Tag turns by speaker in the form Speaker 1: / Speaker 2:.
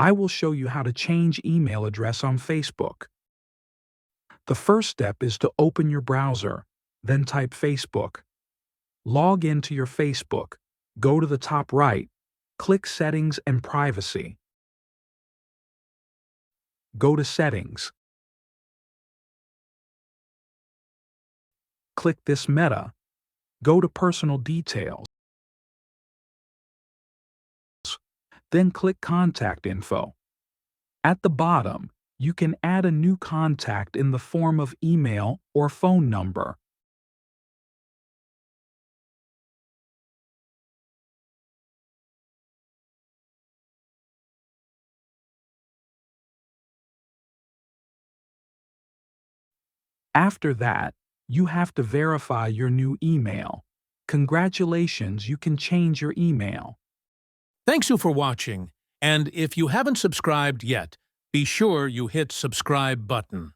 Speaker 1: I will show you how to change email address on Facebook. The first step is to open your browser, then type Facebook. Log into your Facebook, go to the top right, click Settings and Privacy. Go to Settings. Click this Meta. Go to Personal Details. Then click Contact Info. At the bottom, you can add a new contact in the form of email or phone number. After that, you have to verify your new email. Congratulations, you can change your email.
Speaker 2: Thanks you for watching, and if you haven't subscribed yet, be sure you hit subscribe button.